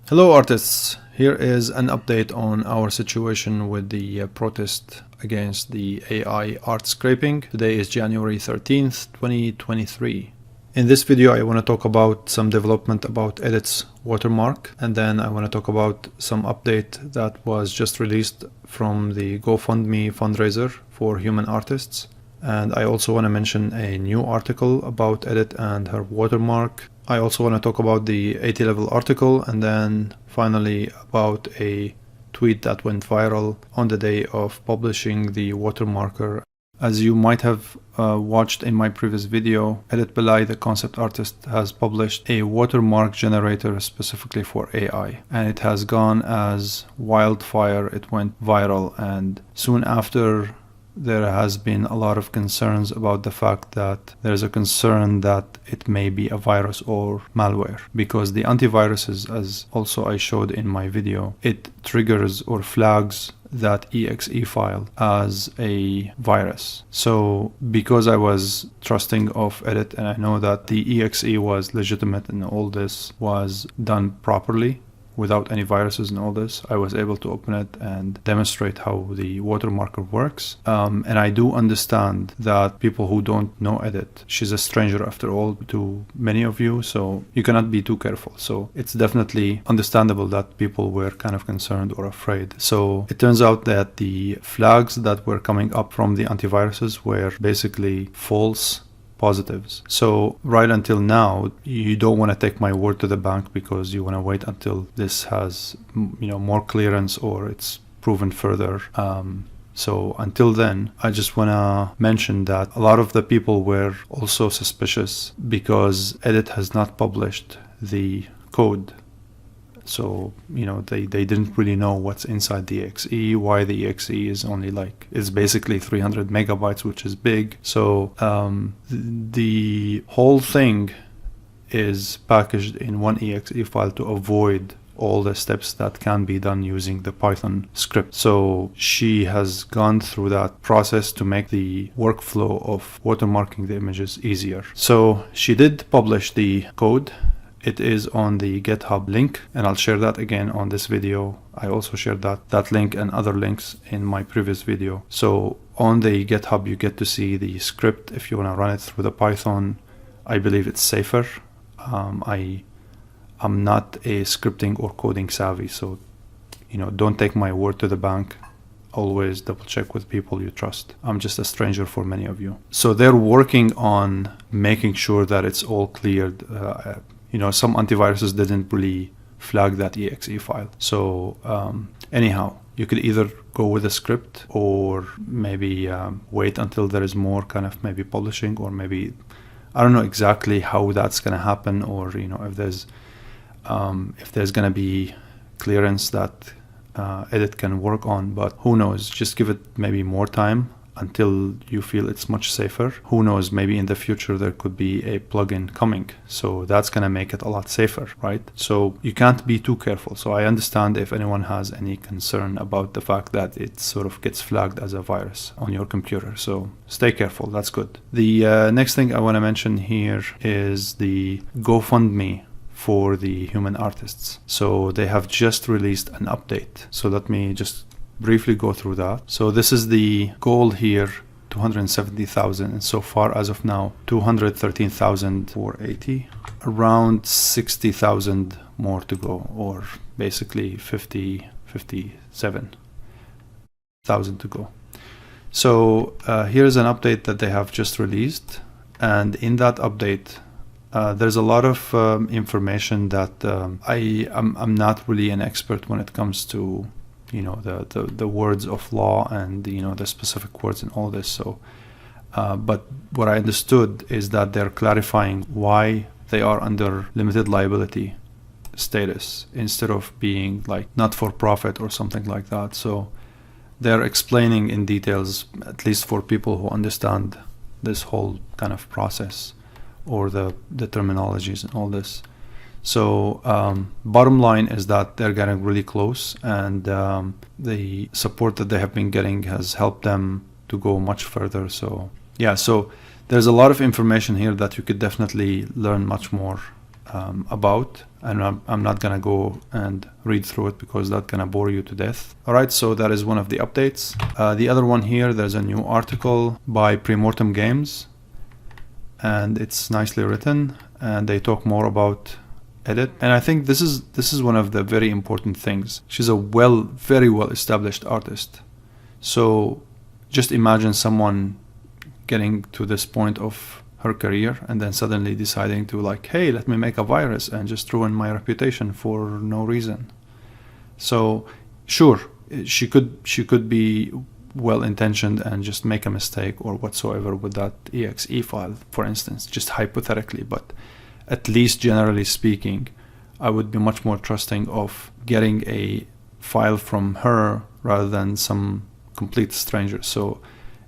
Hello artists, here is an update on our situation with the protest against the AI art scraping. Today is January 13th, 2023. In this video I want to talk about some development about Edit's watermark, and then I want to talk about some update that was just released from the GoFundMe fundraiser for human artists. And I also want to mention a new article about Edit and her watermark. I also want to talk about the 80 level article, and then finally about a tweet that went viral on the day of publishing the watermarker. As you might have watched in my previous video, Edit Belai, the concept artist, has published a watermark generator specifically for AI, and it has gone as wildfire. It went viral, and soon after there has been a lot of concerns about the fact that there's a concern that it may be a virus or malware, because the antiviruses, as also I showed in my video, it triggers or flags that exe file as a virus. So because I was trusting of Edit and I know that the exe was legitimate and all this was done properly without any viruses and all this, I was able to open it and demonstrate how the watermarker works. And I do understand that people who don't know Edit, she's a stranger after all to many of you, so you cannot be too careful. So it's definitely understandable that people were kind of concerned or afraid. So it turns out that the flags that were coming up from the antiviruses were basically false positives. So right until now, you don't want to take my word to the bank, because you want to wait until this has, more clearance or it's proven further. So until then, I just want to mention that a lot of the people were also suspicious because Edit has not published the code. So, they didn't really know what's inside the exe, why the exe is only it's basically 300 megabytes, which is big. So the whole thing is packaged in one exe file to avoid all the steps that can be done using the Python script. So she has gone through that process to make the workflow of watermarking the images easier. So she did publish the code. It is on the GitHub link, and I'll share that again on this video. I also shared that link and other links in my previous video. So on the GitHub, you get to see the script if you want to run it through the Python. I believe it's safer. I'm not a scripting or coding savvy, so don't take my word to the bank. Always double check with people you trust. I'm just a stranger for many of you. So they're working on making sure that it's all cleared. Some antiviruses didn't really flag that exe file. So anyhow, you could either go with a script or maybe wait until there is more kind of maybe publishing, or maybe, I don't know exactly how that's going to happen, or if there's going to be clearance that Edit can work on, but who knows? Just give it maybe more time until you feel it's much safer. Who knows, maybe in the future there could be a plugin coming, so that's going to make it a lot safer, right? So you can't be too careful. So I understand if anyone has any concern about the fact that it sort of gets flagged as a virus on your computer. So stay careful, that's good. The next thing I want to mention here is the GoFundMe for the human artists. So they have just released an update. So let me just briefly go through that. So this is the goal here, 270,000, and so far as of now 213,480, around 60,000 more to go, or basically 57,000 to go. So here's an update that they have just released, and in that update there's a lot of information that I'm not really an expert when it comes to the words of law and the specific words and all this. So but what I understood is that they're clarifying why they are under limited liability status instead of being not for profit or something like that. So they're explaining in details, at least for people who understand this whole kind of process or the terminologies and all this. So bottom line is that they're getting really close, and the support that they have been getting has helped them to go much further. So yeah, so there's a lot of information here that you could definitely learn much more about, and I'm not gonna go and read through it because that's gonna bore you to death. Alright, so that is one of the updates. The other one here, there's a new article by Premortem Games, and it's nicely written, and they talk more about edit. And I think this is one of the very important things. She's a very well established artist. So just imagine someone getting to this point of her career and then suddenly deciding to like, hey, let me make a virus and just ruin my reputation for no reason. So sure, she could be well intentioned and just make a mistake or whatsoever with that exe file, for instance, just hypothetically, but at least generally speaking, I would be much more trusting of getting a file from her rather than some complete stranger. So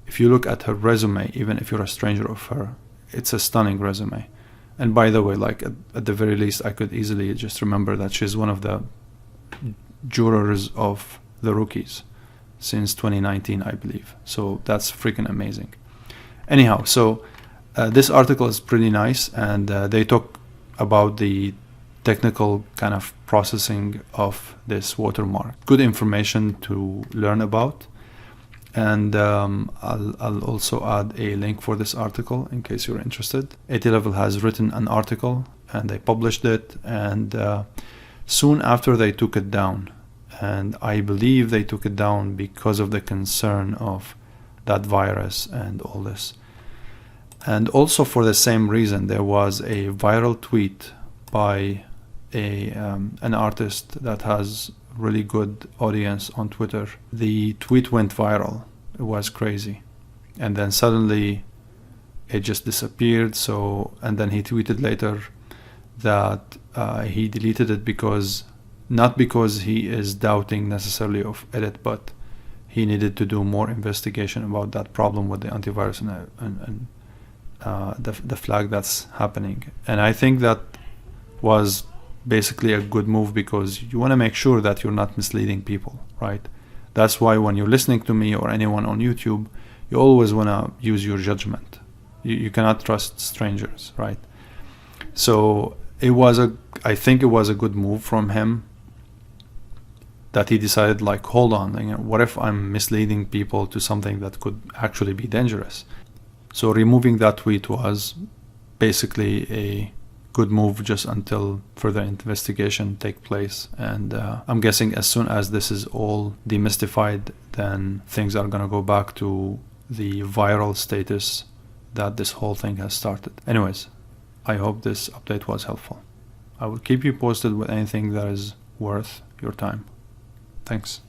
if you look at her resume, even if you're a stranger of her, it's a stunning resume. And by the way, like at the very least, I could easily just remember that she's one of the jurors of the Rookies since 2019, I believe. So that's freaking amazing. Anyhow, so this article is pretty nice, and they talk about the technical kind of processing of this watermark. Good information to learn about. And I'll also add a link for this article in case you're interested. AT-Level has written an article and they published it, and soon after they took it down. And I believe they took it down because of the concern of that virus and all this. And also for the same reason, there was a viral tweet by an artist that has really good audience on Twitter. The tweet went viral. It was crazy. And then suddenly it just disappeared. So, and then he tweeted later that he deleted it because, not because he is doubting necessarily of edit, but he needed to do more investigation about that problem with the antivirus and the flag that's happening. And I think that was basically a good move, because you want to make sure that you're not misleading people, right? That's why when you're listening to me or anyone on YouTube, you always want to use your judgment. You cannot trust strangers, right? So I think it was a good move from him that he decided, like, hold on, what if I'm misleading people to something that could actually be dangerous? So removing that tweet was basically a good move just until further investigation take place. And I'm guessing as soon as this is all demystified, then things are going to go back to the viral status that this whole thing has started. Anyways, I hope this update was helpful. I will keep you posted with anything that is worth your time. Thanks.